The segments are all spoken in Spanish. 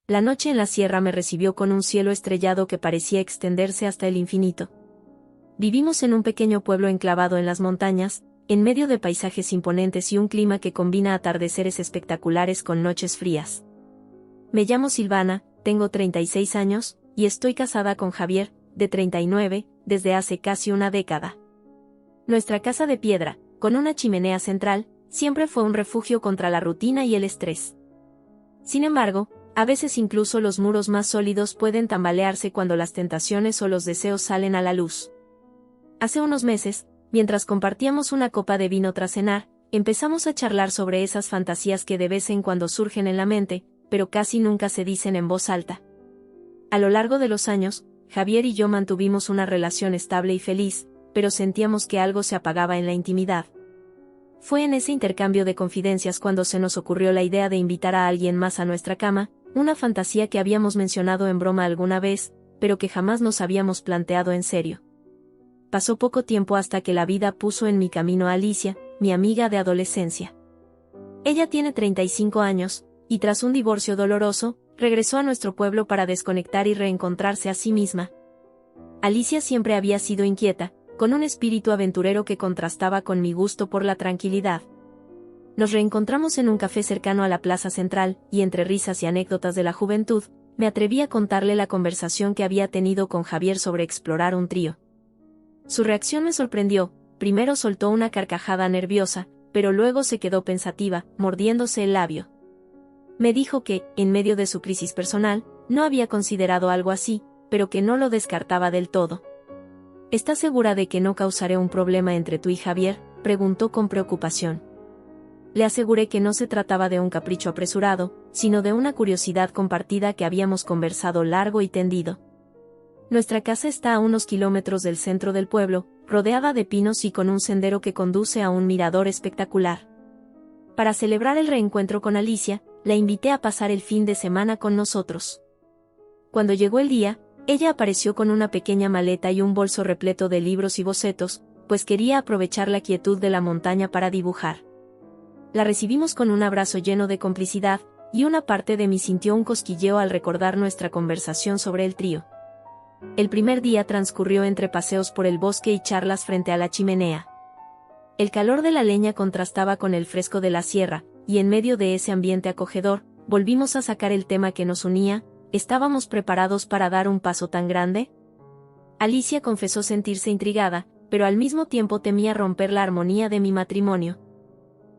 La noche en la sierra me recibió con un cielo estrellado que parecía extenderse hasta el infinito. Vivimos en un pequeño pueblo enclavado en las montañas, en medio de paisajes imponentes y un clima que combina atardeceres espectaculares con noches frías. Me llamo Silvana, tengo 36 años, y estoy casada con Javier, de 39, desde hace casi una década. Nuestra casa de piedra, con una chimenea central, siempre fue un refugio contra la rutina y el estrés. Sin embargo, a veces incluso los muros más sólidos pueden tambalearse cuando las tentaciones o los deseos salen a la luz. Hace unos meses, mientras compartíamos una copa de vino tras cenar, empezamos a charlar sobre esas fantasías que de vez en cuando surgen en la mente, pero casi nunca se dicen en voz alta. A lo largo de los años, Javier y yo mantuvimos una relación estable y feliz, pero sentíamos que algo se apagaba en la intimidad. Fue en ese intercambio de confidencias cuando se nos ocurrió la idea de invitar a alguien más a nuestra cama, una fantasía que habíamos mencionado en broma alguna vez, pero que jamás nos habíamos planteado en serio. Pasó poco tiempo hasta que la vida puso en mi camino a Alicia, mi amiga de adolescencia. Ella tiene 35 años, y tras un divorcio doloroso, regresó a nuestro pueblo para desconectar y reencontrarse a sí misma. Alicia siempre había sido inquieta, con un espíritu aventurero que contrastaba con mi gusto por la tranquilidad. Nos reencontramos en un café cercano a la plaza central, y entre risas y anécdotas de la juventud, me atreví a contarle la conversación que había tenido con Javier sobre explorar un trío. Su reacción me sorprendió, primero soltó una carcajada nerviosa, pero luego se quedó pensativa, mordiéndose el labio. Me dijo que, en medio de su crisis personal, no había considerado algo así, pero que no lo descartaba del todo. ¿Estás segura de que no causaré un problema entre tú y Javier?, preguntó con preocupación. Le aseguré que no se trataba de un capricho apresurado, sino de una curiosidad compartida que habíamos conversado largo y tendido. Nuestra casa está a unos kilómetros del centro del pueblo, rodeada de pinos y con un sendero que conduce a un mirador espectacular. Para celebrar el reencuentro con Alicia, la invité a pasar el fin de semana con nosotros. Cuando llegó el día, ella apareció con una pequeña maleta y un bolso repleto de libros y bocetos, pues quería aprovechar la quietud de la montaña para dibujar. La recibimos con un abrazo lleno de complicidad, y una parte de mí sintió un cosquilleo al recordar nuestra conversación sobre el trío. El primer día transcurrió entre paseos por el bosque y charlas frente a la chimenea. El calor de la leña contrastaba con el fresco de la sierra, y en medio de ese ambiente acogedor, volvimos a sacar el tema que nos unía. ¿Estábamos preparados para dar un paso tan grande? Alicia confesó sentirse intrigada, pero al mismo tiempo temía romper la armonía de mi matrimonio.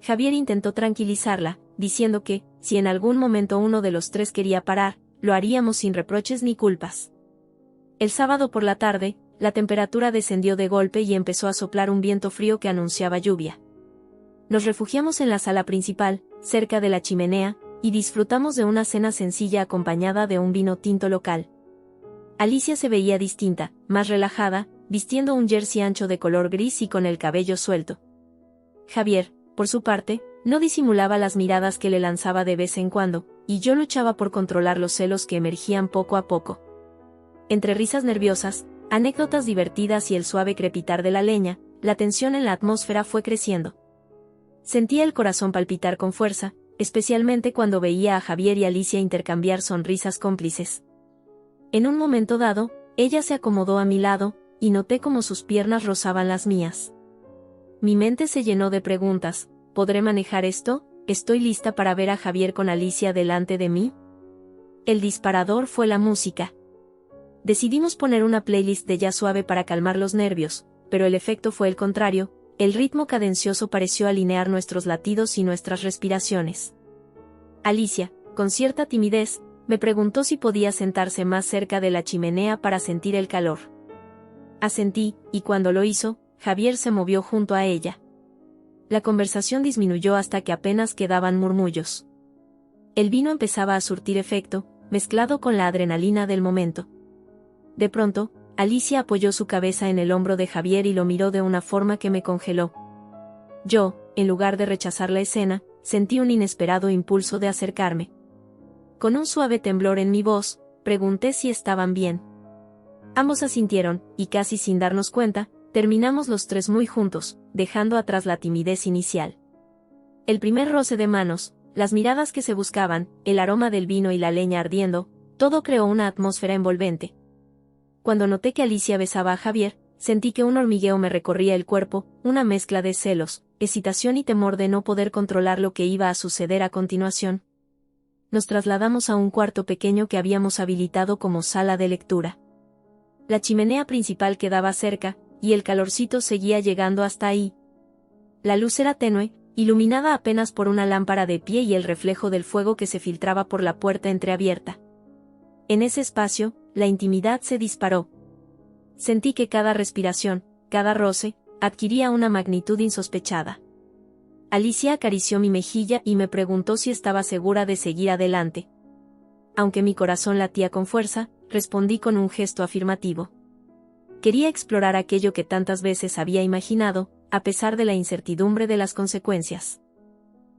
Javier intentó tranquilizarla, diciendo que, si en algún momento uno de los tres quería parar, lo haríamos sin reproches ni culpas. El sábado por la tarde, la temperatura descendió de golpe y empezó a soplar un viento frío que anunciaba lluvia. Nos refugiamos en la sala principal, cerca de la chimenea, y disfrutamos de una cena sencilla acompañada de un vino tinto local. Alicia se veía distinta, más relajada, vistiendo un jersey ancho de color gris y con el cabello suelto. Javier, por su parte, no disimulaba las miradas que le lanzaba de vez en cuando, y yo luchaba por controlar los celos que emergían poco a poco. Entre risas nerviosas, anécdotas divertidas y el suave crepitar de la leña, la tensión en la atmósfera fue creciendo. Sentía el corazón palpitar con fuerza, especialmente cuando veía a Javier y Alicia intercambiar sonrisas cómplices. En un momento dado, ella se acomodó a mi lado, y noté cómo sus piernas rozaban las mías. Mi mente se llenó de preguntas: ¿podré manejar esto? ¿Estoy lista para ver a Javier con Alicia delante de mí? El disparador fue la música. Decidimos poner una playlist de jazz suave para calmar los nervios, pero el efecto fue el contrario. El ritmo cadencioso pareció alinear nuestros latidos y nuestras respiraciones. Alicia, con cierta timidez, me preguntó si podía sentarse más cerca de la chimenea para sentir el calor. Asentí, y cuando lo hizo, Javier se movió junto a ella. La conversación disminuyó hasta que apenas quedaban murmullos. El vino empezaba a surtir efecto, mezclado con la adrenalina del momento. De pronto, Alicia apoyó su cabeza en el hombro de Javier y lo miró de una forma que me congeló. Yo, en lugar de rechazar la escena, sentí un inesperado impulso de acercarme. Con un suave temblor en mi voz, pregunté si estaban bien. Ambos asintieron, y casi sin darnos cuenta, terminamos los tres muy juntos, dejando atrás la timidez inicial. El primer roce de manos, las miradas que se buscaban, el aroma del vino y la leña ardiendo, todo creó una atmósfera envolvente. Cuando noté que Alicia besaba a Javier, sentí que un hormigueo me recorría el cuerpo, una mezcla de celos, excitación y temor de no poder controlar lo que iba a suceder a continuación. Nos trasladamos a un cuarto pequeño que habíamos habilitado como sala de lectura. La chimenea principal quedaba cerca, y el calorcito seguía llegando hasta ahí. La luz era tenue, iluminada apenas por una lámpara de pie y el reflejo del fuego que se filtraba por la puerta entreabierta. En ese espacio, la intimidad se disparó. Sentí que cada respiración, cada roce, adquiría una magnitud insospechada. Alicia acarició mi mejilla y me preguntó si estaba segura de seguir adelante. Aunque mi corazón latía con fuerza, respondí con un gesto afirmativo. Quería explorar aquello que tantas veces había imaginado, a pesar de la incertidumbre de las consecuencias.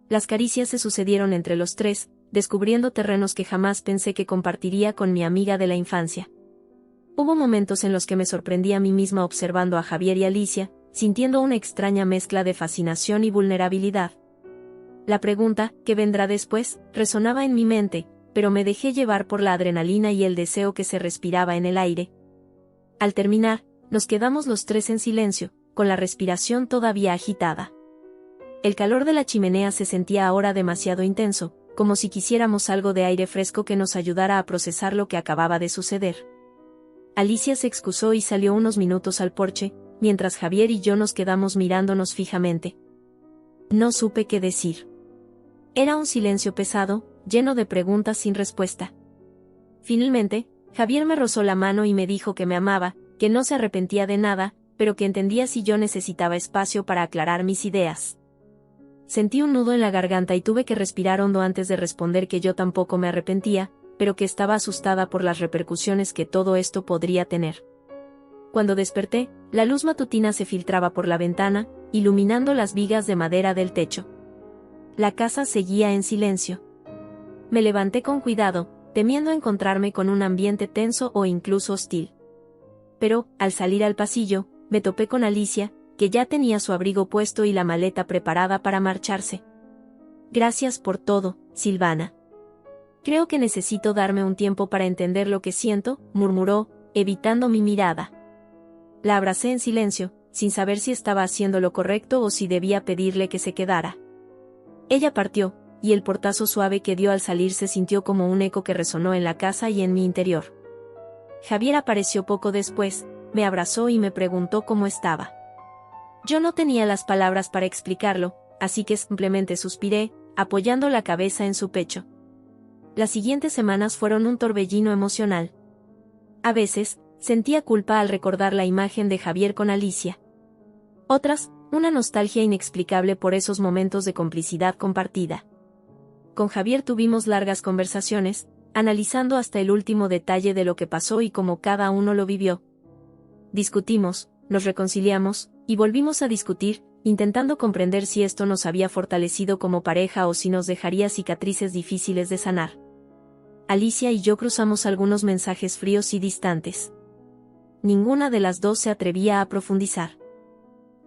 Las caricias se sucedieron entre los tres, descubriendo terrenos que jamás pensé que compartiría con mi amiga de la infancia. Hubo momentos en los que me sorprendí a mí misma observando a Javier y Alicia, sintiendo una extraña mezcla de fascinación y vulnerabilidad. La pregunta, ¿qué vendrá después?, resonaba en mi mente, pero me dejé llevar por la adrenalina y el deseo que se respiraba en el aire. Al terminar, nos quedamos los tres en silencio, con la respiración todavía agitada. El calor de la chimenea se sentía ahora demasiado intenso, como si quisiéramos algo de aire fresco que nos ayudara a procesar lo que acababa de suceder. Alicia se excusó y salió unos minutos al porche, mientras Javier y yo nos quedamos mirándonos fijamente. No supe qué decir. Era un silencio pesado, lleno de preguntas sin respuesta. Finalmente, Javier me rozó la mano y me dijo que me amaba, que no se arrepentía de nada, pero que entendía si yo necesitaba espacio para aclarar mis ideas. Sentí un nudo en la garganta y tuve que respirar hondo antes de responder que yo tampoco me arrepentía, pero que estaba asustada por las repercusiones que todo esto podría tener. Cuando desperté, la luz matutina se filtraba por la ventana, iluminando las vigas de madera del techo. La casa seguía en silencio. Me levanté con cuidado, temiendo encontrarme con un ambiente tenso o incluso hostil. Pero, al salir al pasillo, me topé con Alicia, que ya tenía su abrigo puesto y la maleta preparada para marcharse. Gracias por todo, Silvana. Creo que necesito darme un tiempo para entender lo que siento, murmuró, evitando mi mirada. La abracé en silencio, sin saber si estaba haciendo lo correcto o si debía pedirle que se quedara. Ella partió, y el portazo suave que dio al salir se sintió como un eco que resonó en la casa y en mi interior. Javier apareció poco después, me abrazó y me preguntó cómo estaba. Yo no tenía las palabras para explicarlo, así que simplemente suspiré, apoyando la cabeza en su pecho. Las siguientes semanas fueron un torbellino emocional. A veces, sentía culpa al recordar la imagen de Javier con Alicia. Otras, una nostalgia inexplicable por esos momentos de complicidad compartida. Con Javier tuvimos largas conversaciones, analizando hasta el último detalle de lo que pasó y cómo cada uno lo vivió. Discutimos, nos reconciliamos, y volvimos a discutir, intentando comprender si esto nos había fortalecido como pareja o si nos dejaría cicatrices difíciles de sanar. Alicia y yo cruzamos algunos mensajes fríos y distantes. Ninguna de las dos se atrevía a profundizar.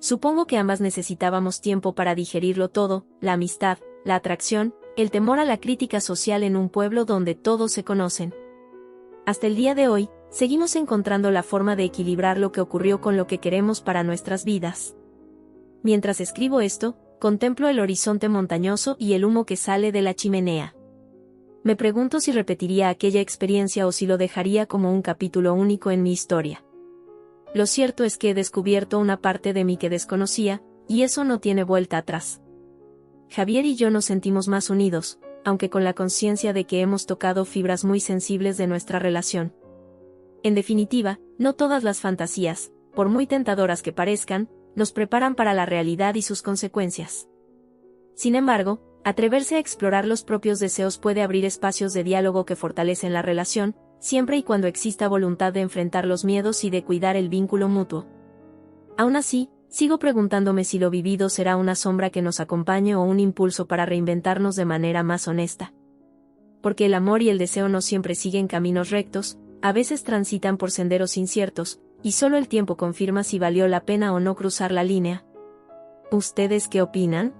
Supongo que ambas necesitábamos tiempo para digerirlo todo, la amistad, la atracción, el temor a la crítica social en un pueblo donde todos se conocen. Hasta el día de hoy, seguimos encontrando la forma de equilibrar lo que ocurrió con lo que queremos para nuestras vidas. Mientras escribo esto, contemplo el horizonte montañoso y el humo que sale de la chimenea. Me pregunto si repetiría aquella experiencia o si lo dejaría como un capítulo único en mi historia. Lo cierto es que he descubierto una parte de mí que desconocía, y eso no tiene vuelta atrás. Javier y yo nos sentimos más unidos, aunque con la conciencia de que hemos tocado fibras muy sensibles de nuestra relación. En definitiva, no todas las fantasías, por muy tentadoras que parezcan, nos preparan para la realidad y sus consecuencias. Sin embargo, atreverse a explorar los propios deseos puede abrir espacios de diálogo que fortalecen la relación, siempre y cuando exista voluntad de enfrentar los miedos y de cuidar el vínculo mutuo. Aún así, sigo preguntándome si lo vivido será una sombra que nos acompañe o un impulso para reinventarnos de manera más honesta. Porque el amor y el deseo no siempre siguen caminos rectos, a veces transitan por senderos inciertos, y solo el tiempo confirma si valió la pena o no cruzar la línea. ¿Ustedes qué opinan?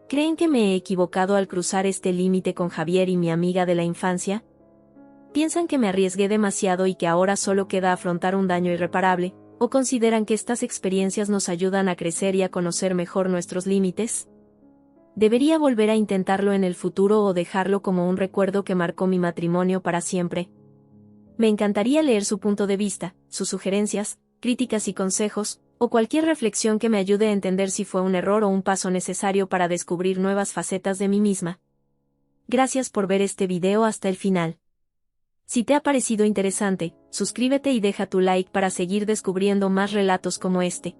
¿Creen que me he equivocado al cruzar este límite con Javier y mi amiga de la infancia? ¿Piensan que me arriesgué demasiado y que ahora solo queda afrontar un daño irreparable? ¿O consideran que estas experiencias nos ayudan a crecer y a conocer mejor nuestros límites? ¿Debería volver a intentarlo en el futuro o dejarlo como un recuerdo que marcó mi matrimonio para siempre? Me encantaría leer su punto de vista, sus sugerencias, críticas y consejos, o cualquier reflexión que me ayude a entender si fue un error o un paso necesario para descubrir nuevas facetas de mí misma. Gracias por ver este video hasta el final. Si te ha parecido interesante, suscríbete y deja tu like para seguir descubriendo más relatos como este.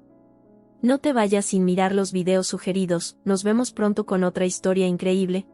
No te vayas sin mirar los videos sugeridos, nos vemos pronto con otra historia increíble.